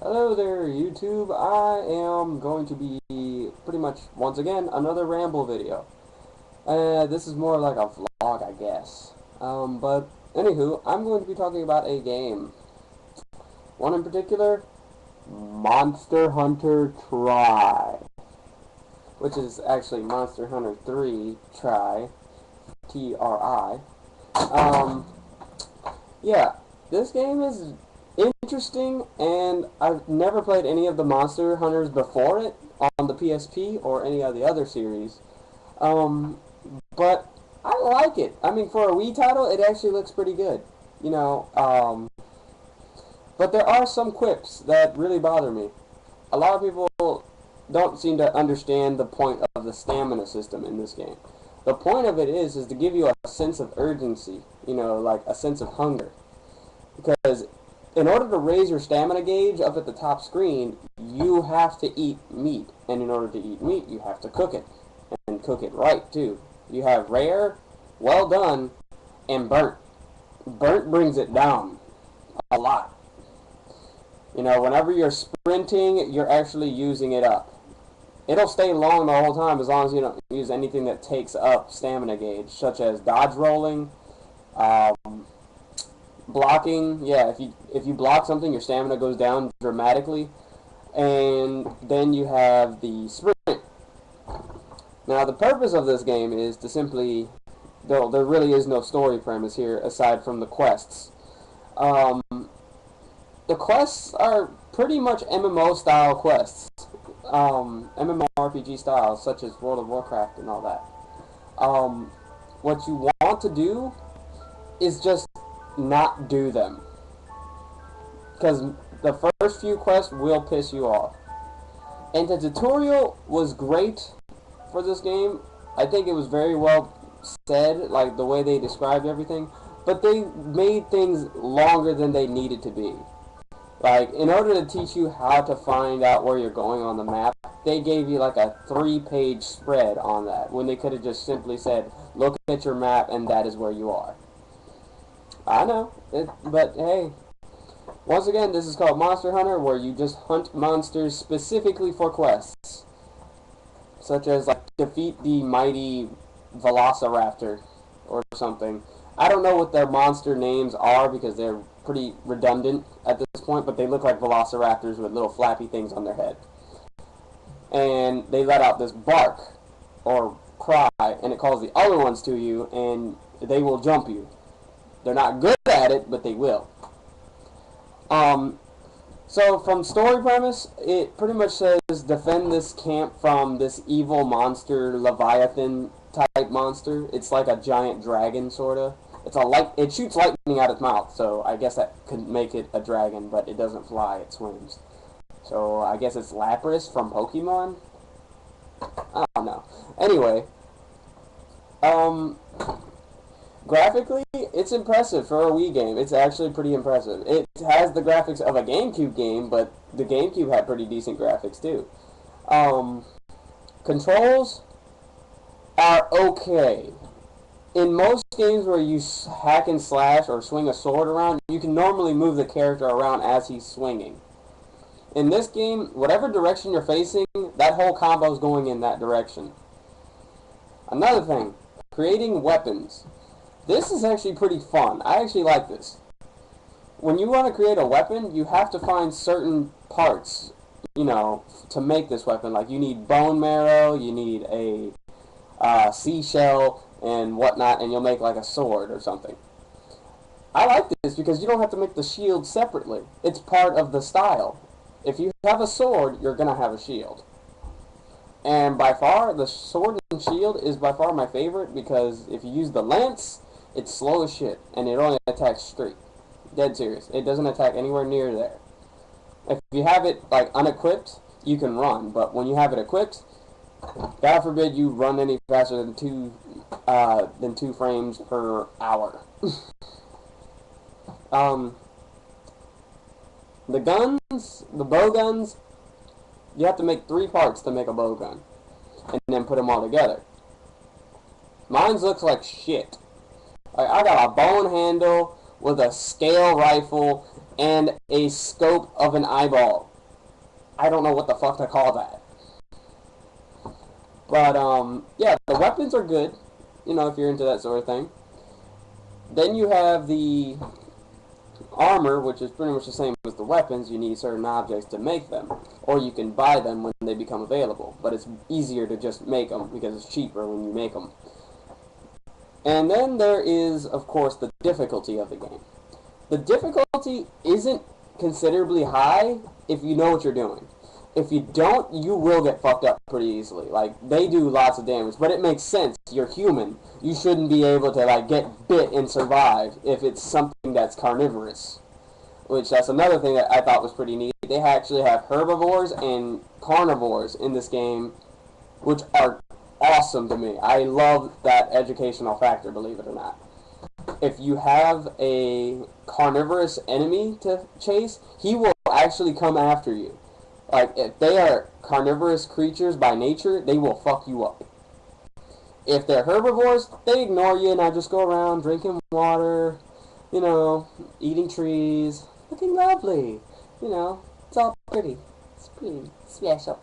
Hello there, YouTube. I am going to be pretty much, once again, another ramble video. This is more like a vlog, I guess. But, anywho, I'm going to be talking about a game. One in particular, Monster Hunter Try. Which is actually Monster Hunter 3 Try. T-R-I. Yeah, this game is interesting, and I've never played any of the Monster Hunters before it on the PSP or any of the other series. But I like it. I mean, for a Wii title, it actually looks pretty good. You know, but there are some quips that really bother me. A lot of people don't seem to understand the point of the stamina system in this game. The point of it is to give you a sense of urgency, you know, like a sense of hunger. Because in order to raise your stamina gauge up at the top screen, you have to eat meat. And in order to eat meat, you have to cook it. And cook it right, too. You have rare, well done, and burnt. Burnt brings it down a lot. You know, whenever you're sprinting, you're actually using it up. It'll stay long the whole time as long as you don't use anything that takes up stamina gauge, such as dodge rolling, blocking. Yeah, if you block something, your stamina goes down dramatically. And then you have the sprint. Now, the purpose of this game is to simply, there really is no story premise here aside from the quests. The quests are pretty much MMO style quests. MMORPG styles, such as World of Warcraft and all that. What you want to do is just not do them. Because the first few quests will piss you off. And the tutorial was great for this game. I think it was very well said, like the way they described everything. But they made things longer than they needed to be. Like, in order to teach you how to find out where you're going on the map, they gave you like a 3-page spread on that, when they could have just simply said, look at your map and that is where you are. I know, but hey, once again, this is called Monster Hunter, where you just hunt monsters specifically for quests. Such as, like, defeat the mighty Velociraptor or something. I don't know what their monster names are because they're pretty redundant at this point, but they look like velociraptors with little flappy things on their head. And they let out this bark or cry, and it calls the other ones to you, and they will jump you. They're not good at it, but they will. So from story premise, it pretty much says defend this camp from this evil monster, Leviathan type monster. It's like a giant dragon, sorta. It shoots lightning out its mouth, so I guess that could make it a dragon, but it doesn't fly, it swims. So I guess it's Lapras from Pokemon? I don't know. Anyway, graphically, it's impressive for a Wii game. It's actually pretty impressive. It has the graphics of a GameCube game, but the GameCube had pretty decent graphics too. Controls are okay. In most games where you hack and slash or swing a sword around, you can normally move the character around as he's swinging. In this game, whatever direction you're facing, that whole combo is going in that direction. Another thing, creating weapons. This is actually pretty fun. I actually like this. When you want to create a weapon, you have to find certain parts, you know, to make this weapon. Like, you need bone marrow, you need a seashell, and whatnot, and you'll make like a sword or something. I like this because you don't have to make the shield separately. It's part of the style. If you have a sword, you're going to have a shield. And by far, the sword and shield is by far my favorite because if you use the lance, it's slow as shit, and it only attacks straight. Dead serious. It doesn't attack anywhere near there. If you have it, like, unequipped, you can run, but when you have it equipped, God forbid you run any faster than 2 frames per hour. The guns, the bow guns, you have to make 3 parts to make a bow gun, and then put them all together. Mine looks like shit. I got a bone handle with a scale rifle and a scope of an eyeball. I don't know what the fuck to call that. But yeah, the weapons are good. You know, if you're into that sort of thing. Then you have the armor, which is pretty much the same as the weapons. You need certain objects to make them, or you can buy them when they become available. But it's easier to just make them because it's cheaper when you make them. And then there is, of course, the difficulty of the game. The difficulty isn't considerably high if you know what you're doing. If you don't, you will get fucked up pretty easily. Like, they do lots of damage, but it makes sense. You're human. You shouldn't be able to, like, get bit and survive if it's something that's carnivorous. Which, that's another thing that I thought was pretty neat. They actually have herbivores and carnivores in this game, which are awesome to me. I love that educational factor, believe it or not. If you have a carnivorous enemy to chase, he will actually come after you. Like, if they are carnivorous creatures by nature, they will fuck you up. If they're herbivores, they ignore you and I just go around drinking water, you know, eating trees, looking lovely. You know, it's all pretty. It's pretty special.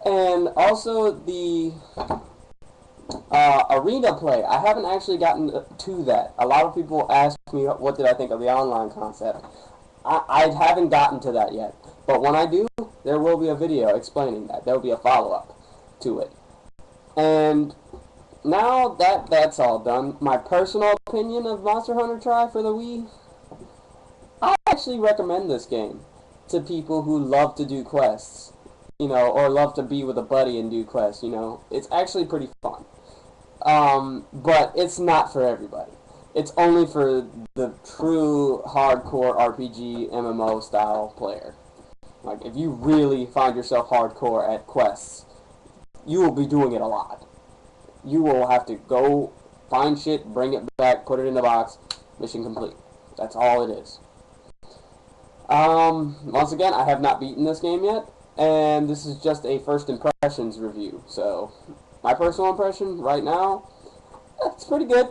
And also the arena play. I haven't actually gotten to that. A lot of people ask me what did I think of the online concept. I haven't gotten to that yet. But when I do, there will be a video explaining that. There will be a follow-up to it. And now that that's all done, my personal opinion of Monster Hunter Tri for the Wii, I actually recommend this game to people who love to do quests, you know, or love to be with a buddy and do quests, you know. It's actually pretty fun. But it's not for everybody. It's only for the true hardcore RPG MMO style player. Like, if you really find yourself hardcore at quests, you will be doing it a lot. You will have to go find shit, bring it back, put it in the box, mission complete. That's all it is. Once again, I have not beaten this game yet, and this is just a first impressions review. So, my personal impression right now, it's pretty good.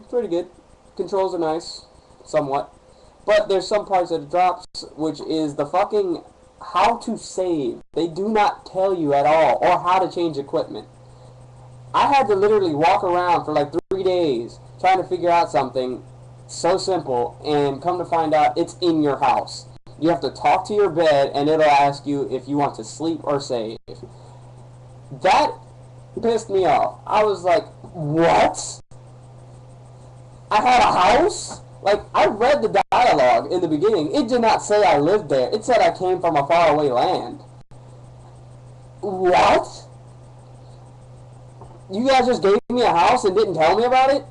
Pretty good. Controls are nice, somewhat. But there's some parts that it drops, which is the fucking how to save. They do not tell you at all, or how to change equipment. I had to literally walk around for like 3 days trying to figure out something so simple, and come to find out it's in your house. You have to talk to your bed, and it'll ask you if you want to sleep or save. That pissed me off. I was like, what? I had a house? Like, I read the dialogue in the beginning. It did not say I lived there. It said I came from a faraway land. What? You guys just gave me a house and didn't tell me about it?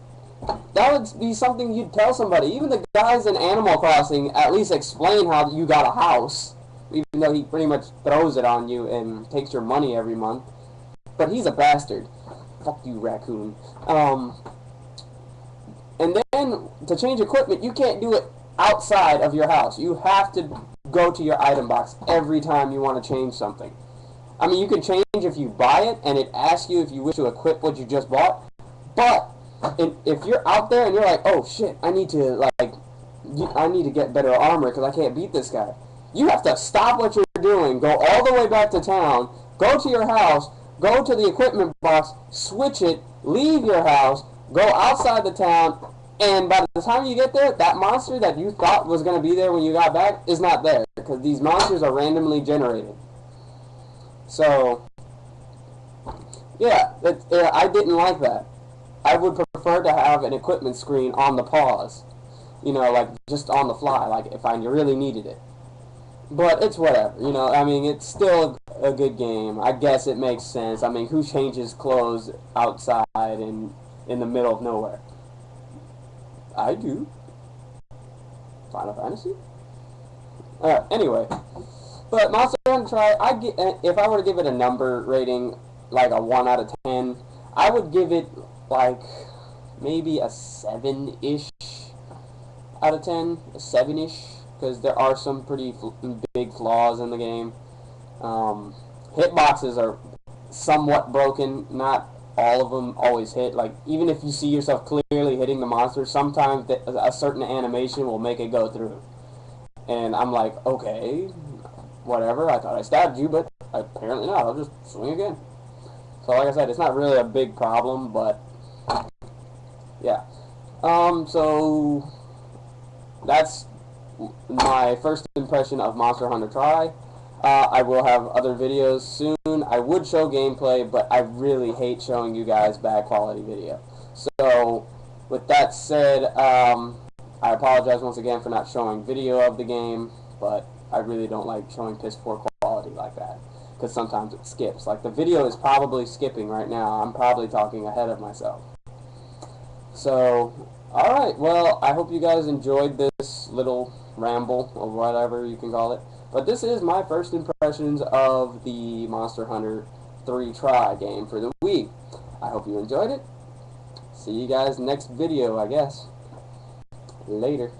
That would be something you'd tell somebody. Even the guys in Animal Crossing at least explain how you got a house. Even though he pretty much throws it on you and takes your money every month. But he's a bastard. Fuck you, raccoon. And then, to change equipment, you can't do it outside of your house. You have to go to your item box every time you want to change something. I mean, you can change if you buy it, and it asks you if you wish to equip what you just bought. But if you're out there and you're like, oh shit, I need to get better armor because I can't beat this guy. You have to stop what you're doing, go all the way back to town, go to your house, go to the equipment box, switch it, leave your house, go outside the town, and by the time you get there, that monster that you thought was going to be there when you got back is not there, because these monsters are randomly generated. So, yeah, I didn't like that. I would prefer to have an equipment screen on the pause. You know, like, just on the fly, like, if I really needed it. But it's whatever, you know, I mean, it's still a good game. I guess it makes sense. I mean, who changes clothes outside and in the middle of nowhere? I do. Final Fantasy? Anyway. But Monster Hunter Tri, if I were to give it a number rating, like a 1 out of 10, I would give it, like, maybe a 7-ish out of 10. A 7-ish. Because there are some pretty big flaws in the game. Hitboxes are somewhat broken. Not all of them always hit. Like, even if you see yourself clearly hitting the monster, sometimes a certain animation will make it go through. And I'm like, okay, whatever. I thought I stabbed you, but apparently not. I'll just swing again. So like I said, it's not really a big problem, but yeah. So that's my first impression of Monster Hunter Tri. I will have other videos soon. I would show gameplay, but I really hate showing you guys bad quality video. So, with that said, I apologize once again for not showing video of the game, but I really don't like showing piss poor quality like that, because sometimes it skips. Like, the video is probably skipping right now. I'm probably talking ahead of myself. So, alright, well, I hope you guys enjoyed this little ramble, or whatever you can call it. But this is my first impressions of the Monster Hunter 3 Tri game for the Wii. I hope you enjoyed it. See you guys next video, I guess. Later.